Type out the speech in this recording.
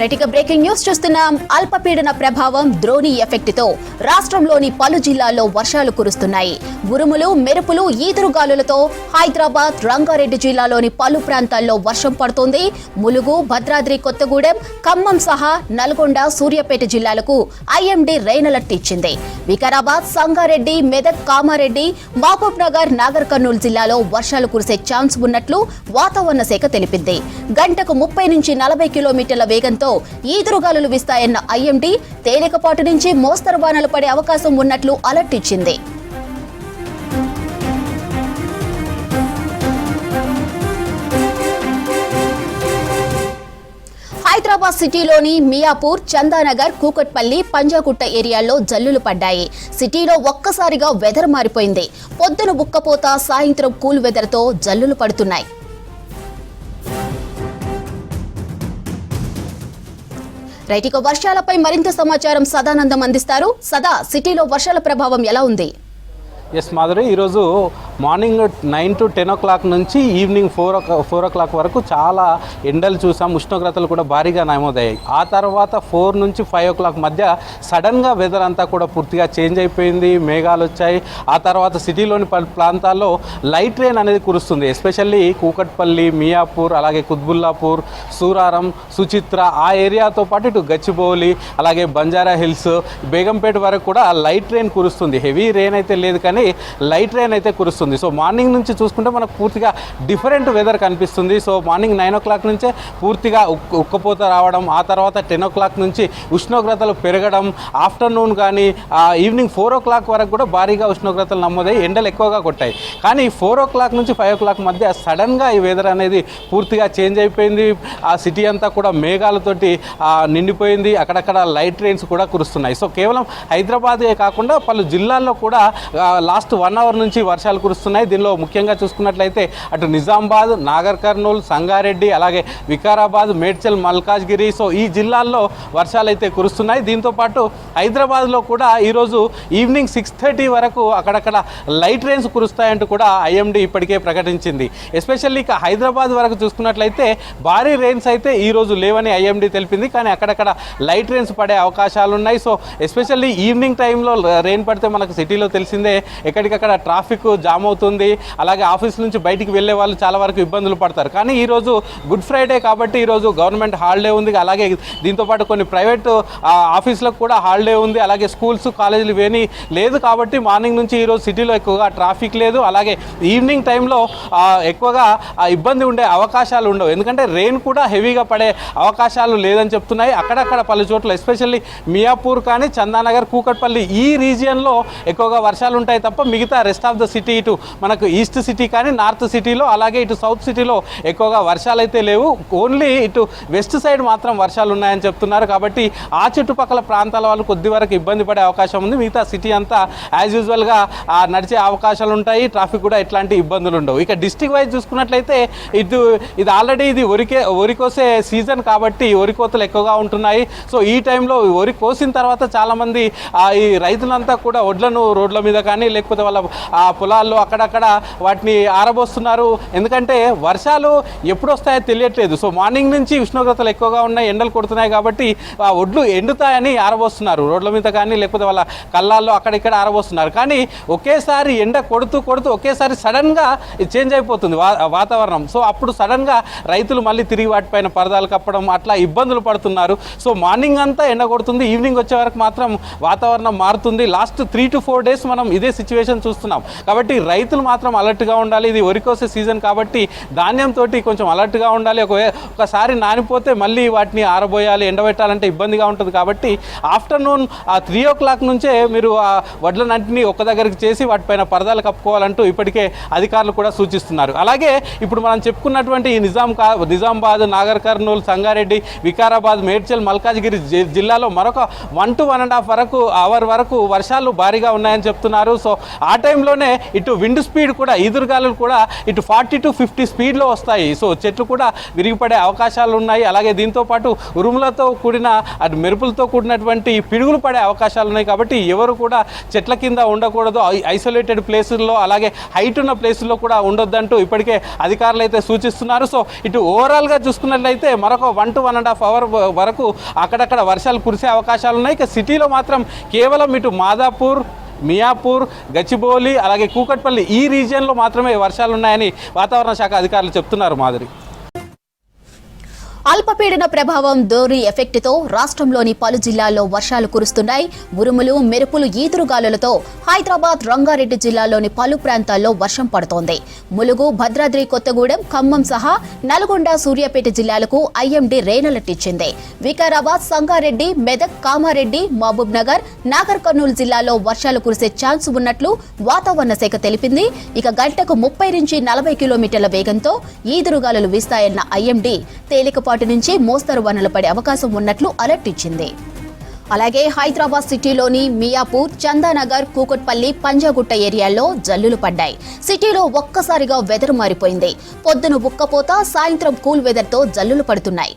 రైట్గా breaking news చూస్తున్నాం. అల్పపీడన ప్రభావం ద్రోణి ఎఫెక్ట్ తో రాష్ట్రంలోని పలు జిల్లాల్లో వర్షాలు కురుస్తున్నాయి. ఉరుములు, మెరుపులు, ఈదురుగాలులతో హైదరాబాద్, రంగారెడ్డి జిల్లాలోని పలు ప్రాంతాల్లో వర్షం పడుతోంది. ములుగు, భద్రాద్రి కొత్తగూడెం, ఖమ్మం సహా నల్గొండ, సూర్యాపేట జిల్లాలకు ఐఎండీ రెయిన్ అలర్ట్ ఇచ్చింది. వికారాబాద్, సంగారెడ్డి, మెదక్, కామారెడ్డి, మహబూబ్ నగర్, నాగర్ కర్నూలు జిల్లాలో వర్షాలు కురిసే ఛాన్స్ ఉన్నట్లు వాతావరణ శాఖ తెలిపింది. గంటకు 30 నుంచి 40 కిలోమీటర్ల వేగంతో ఈదురుగాలులు వీస్తాయన్న ఐఎండీ తేలికపాటి నుంచి మోస్తరు వానలు పడే అవకాశం ఉన్నట్లు అలర్ట్ ఇచ్చింది. హైదరాబాద్ సిటీలోని మియాపూర్, చందానగర్, కూకట్పల్లి, పంజాగుట్ట ఏరియాల్లో జల్లులు పడ్డాయి. సిటీలో ఒక్కసారిగా వెదర్ మారిపోయింది. పొద్దున బుక్కపోత, సాయంత్రం కూల్ వెదర్తో జల్లులు పడుతున్నాయి. రైటిక వర్షాలపై మరింత సమాచారం సదానందం అందిస్తారు. సదా, సిటీలో వర్షాల ప్రభావం ఎలా ఉంది? ఎస్ మాధురి, ఈరోజు మార్నింగ్ 9 to 10 o'clock నుంచి ఈవినింగ్ 4 o'clock వరకు చాలా ఎండలు చూసాం. ఉష్ణోగ్రతలు కూడా భారీగా నమోదయ్యాయి. ఆ తర్వాత 4 నుంచి 5 o'clock మధ్య సడన్గా వెదర్ అంతా కూడా పూర్తిగా చేంజ్ అయిపోయింది. మేఘాలు వచ్చాయి. ఆ తర్వాత సిటీలోని ప్రాంతాల్లో లైట్ రెయిన్ అనేది కురుస్తుంది. ఎస్పెషల్లీ కూకట్పల్లి, మియాపూర్, అలాగే కుత్బుల్లాపూర్, సూరారం, సుచిత్ర ఆ ఏరియాతో పాటు ఇటు గచ్చిబౌలి, అలాగే బంజారా హిల్స్, బేగంపేట వరకు కూడా లైట్ రెయిన్ కురుస్తుంది. హెవీ రెయిన్ అయితే లేదు కానీ లైట్ రెయిన్ అయితే కురుస్తుంది. సో మార్నింగ్ నుంచి చూసుకుంటే మనకు పూర్తిగా డిఫరెంట్ వెదర్ కనిపిస్తుంది. సో మార్నింగ్ 9 o'clock నుంచే పూర్తిగా ఉక్కపోత రావడం, ఆ తర్వాత 10 o'clock నుంచి ఉష్ణోగ్రతలు పెరగడం, ఆఫ్టర్నూన్ కానీ ఈవినింగ్ 4 o'clock వరకు కూడా భారీగా ఉష్ణోగ్రతలు నమోదయ్యి ఎండలు ఎక్కువగా కొట్టాయి. కానీ 4 o'clock నుంచి 5 o'clock మధ్య సడన్గా ఈ వెదర్ అనేది పూర్తిగా చేంజ్ అయిపోయింది. ఆ సిటీ అంతా కూడా మేఘాలతోటి నిండిపోయింది. అక్కడక్కడ లైట్ రెయిన్స్ కూడా కురుస్తున్నాయి. సో కేవలం హైదరాబాదే కాకుండా పలు జిల్లాల్లో కూడా లాస్ట్ 1 hour నుంచి వర్షాలు కురుస్తున్నాయి. దీనిలో ముఖ్యంగా చూసుకున్నట్లయితే అటు నిజామాబాద్, నాగర్ కర్నూలు, సంగారెడ్డి, అలాగే వికారాబాద్, మేడ్చల్, మల్కాజ్గిరి, సో ఈ జిల్లాల్లో వర్షాలు అయితే కురుస్తున్నాయి. దీంతోపాటు హైదరాబాద్లో కూడా ఈరోజు ఈవినింగ్ 6:30 వరకు అక్కడక్కడ లైట్ రెయిన్స్ కురుస్తాయంటూ కూడా ఐఎండీ ఇప్పటికే ప్రకటించింది. ఎస్పెషల్లీ ఇక హైదరాబాద్ వరకు చూసుకున్నట్లయితే భారీ రెయిన్స్ అయితే ఈరోజు లేవని ఐఎండీ తెలిపింది. కానీ అక్కడక్కడ లైట్ రెయిన్స్ పడే అవకాశాలు ఉన్నాయి. సో ఎస్పెషల్లీ ఈవినింగ్ టైంలో రెయిన్ పడితే మనకు సిటీలో తెలిసిందే ఎక్కడికక్కడ ట్రాఫిక్ జామ్ అవుతుంది. అలాగే ఆఫీస్ నుంచి బయటికి వెళ్ళే వాళ్ళు చాలా వరకు ఇబ్బందులు పడతారు. కానీ ఈరోజు గుడ్ ఫ్రైడే కాబట్టి ఈరోజు గవర్నమెంట్ హాలిడే ఉంది. అలాగే దీంతోపాటు కొన్ని ప్రైవేట్ ఆఫీసులకు కూడా హాలిడే ఉంది. అలాగే స్కూల్స్, కాలేజీలు ఇవేమీ లేదు కాబట్టి మార్నింగ్ నుంచి ఈరోజు సిటీలో ఎక్కువగా ట్రాఫిక్ లేదు. అలాగే ఈవినింగ్ టైంలో ఎక్కువగా ఇబ్బంది ఉండే అవకాశాలు ఉండవు. ఎందుకంటే రెయిన్ కూడా హెవీగా పడే అవకాశాలు లేదని చెప్తున్నాయి. అక్కడక్కడ పలు చోట్ల ఎస్పెషల్లీ మియాపూర్ కానీ, చందానగర్, కూకట్పల్లి ఈ రీజియన్లో ఎక్కువగా వర్షాలు ఉంటాయి తప్ప మిగతా రెస్ట్ ఆఫ్ ద సిటీ ఇటు మనకు ఈస్ట్ సిటీ కానీ, నార్త్ సిటీలో, అలాగే ఇటు సౌత్ సిటీలో ఎక్కువగా వర్షాలు అయితే లేవు. ఓన్లీ ఇటు వెస్ట్ సైడ్ మాత్రం వర్షాలు ఉన్నాయని చెప్తున్నారు. కాబట్టి ఆ చుట్టుపక్కల ప్రాంతాల వాళ్ళు కొద్ది వరకు ఇబ్బంది పడే అవకాశం ఉంది. మిగతా సిటీ అంతా యాజ్ యూజువల్గా నడిచే అవకాశాలు ఉంటాయి. ట్రాఫిక్ కూడా ఎట్లాంటి ఇబ్బందులు ఉండవు. ఇక డిస్ట్రిక్ట్ వైజ్ చూసుకున్నట్లయితే ఇది ఆల్రెడీ వరి కోసే సీజన్ కాబట్టి వరి కోతలు ఎక్కువగా ఉంటున్నాయి. సో ఈ టైంలో వరి కోసిన తర్వాత చాలామంది ఈ రైతులంతా కూడా వడ్లను రోడ్ల మీద కానీ లేకపోతే వాళ్ళ పొలాల్లో అక్కడక్కడ వాటిని ఆరబోస్తున్నారు. ఎందుకంటే వర్షాలు ఎప్పుడు వస్తాయో తెలియట్లేదు. సో మార్నింగ్ నుంచి ఉష్ణోగ్రతలు ఎక్కువగా ఉన్నాయి, ఎండలు కొడుతున్నాయి కాబట్టి ఆ ఒడ్లు ఎండుతాయని ఆరబోస్తున్నారు. రోడ్ల మీద కానీ లేకపోతే వాళ్ళ కళ్ళాల్లో అక్కడిక్కడ ఆరబోస్తున్నారు. కానీ ఒకేసారి ఎండ కొడుతూ ఒకేసారి సడన్గా చేంజ్ అయిపోతుంది వాతావరణం. సో అప్పుడు సడన్గా రైతులు మళ్ళీ తిరిగి వాటిపైన పరదాలు కప్పడం అట్లా ఇబ్బందులు పడుతున్నారు. సో మార్నింగ్ అంతా ఎండ కొడుతుంది, ఈవినింగ్ వచ్చే వరకు మాత్రం వాతావరణం మారుతుంది. లాస్ట్ 3 to 4 days మనం ఇదే సిచ్యువేషన్ చూస్తున్నాం. కాబట్టి రైతులు మాత్రం అలర్ట్గా ఉండాలి. ఇది వరి కోసే సీజన్ కాబట్టి ధాన్యంతో కొంచెం అలర్ట్గా ఉండాలి. ఒకసారి నానిపోతే మళ్ళీ వాటిని ఆరబోయాలి, ఎండబెట్టాలంటే ఇబ్బందిగా ఉంటుంది. కాబట్టి ఆఫ్టర్నూన్ 3 o'clock నుంచే మీరు ఆ వడ్లన్నింటినీ ఒక్క దగ్గరికి చేసి వాటిపైన పరదాలు కప్పుకోవాలంటూ ఇప్పటికే అధికారులు కూడా సూచిస్తున్నారు. అలాగే ఇప్పుడు మనం చెప్పుకున్నటువంటి ఈ నిజామాబాద్, నాగర్ కర్నూలు, సంగారెడ్డి, వికారాబాద్, మేడ్చల్, మల్కాజ్గిరి జిల్లాలో మరొక 1 to 1.5 hour వరకు వర్షాలు భారీగా ఉన్నాయని చెప్తున్నారు. సో ఆ టైంలోనే ఇటు విండ్ స్పీడ్ కూడా ఈదురుగాలులు కూడా ఇటు 40 to 50 స్పీడ్లో వస్తాయి. సో చెట్లు కూడా విరిగిపడే అవకాశాలు ఉన్నాయి. అలాగే దీంతోపాటు ఉరుములతో కూడిన అటు మెరుపులతో కూడినటువంటి పిడుగులు పడే అవకాశాలు ఉన్నాయి. కాబట్టి ఎవరు కూడా చెట్ల కింద ఉండకూడదు, ఐసోలేటెడ్ ప్లేసుల్లో అలాగే హైట్ ఉన్న ప్లేసుల్లో కూడా ఉండొద్దంటూ ఇప్పటికే అధికారులు అయితే సూచిస్తున్నారు. సో ఇటు ఓవరాల్గా చూసుకున్నట్లయితే మరొక 1 to 1.5 hour వరకు అక్కడక్కడ వర్షాలు కురిసే అవకాశాలు ఉన్నాయి. ఇక సిటీలో మాత్రం కేవలం ఇటు మాదాపూర్, మియాపూర్, గచ్చిబౌలి అలాగే కూకట్పల్లి ఈ రీజియన్లో మాత్రమే వర్షాలు ఉన్నాయని వాతావరణ శాఖ అధికారులు చెప్తున్నారు. మాదిరి అల్పపీడన ప్రభావం దోరి ఎఫెక్ట్తో రాష్ట్రంలోని పలు జిల్లాల్లో వర్షాలు కురుస్తున్నాయి. ఉరుములు, మెరుపులు, ఈదురుగాలులతో హైదరాబాద్, రంగారెడ్డి జిల్లాలోని పలు ప్రాంతాల్లో వర్షం పడుతోంది. ములుగు, భద్రాద్రి కొత్తగూడెం, ఖమ్మం సహా నల్గొండ, సూర్యాపేట జిల్లాలకు ఐఎండీ రెడ్ అలర్ట్ ఇచ్చింది. వికారాబాద్, సంగారెడ్డి, మెదక్, కామారెడ్డి, మహబూబ్ నగర్, నాగర్ కర్నూలు జిల్లాల్లో వర్షాలు కురిసే ఛాన్స్ ఉన్నట్లు వాతావరణ శాఖ తెలిపింది. ఇక గంటకు 30 నుంచి 40 కిలోమీటర్ల వేగంతో ఈదురుగాలులు వీస్తాయన్న ఐఎండీ తేలికపాటి నుంచి మోస్తరు వానలు పడే అవకాశం ఉన్నట్లు అలర్ట్ ఇచ్చింది. అలాగే హైదరాబాద్ సిటీలోని మియాపూర్, చందానగర్, కూకట్పల్లి, పంజాగుట్ట ఏరియాల్లో జల్లులు పడ్డాయి. సిటీలో ఒక్కసారిగా వెదర్ మారిపోయింది. పొద్దున ఉక్కపోత, సాయంత్రం కూల్ వెదర్తో జల్లులు పడుతున్నాయి.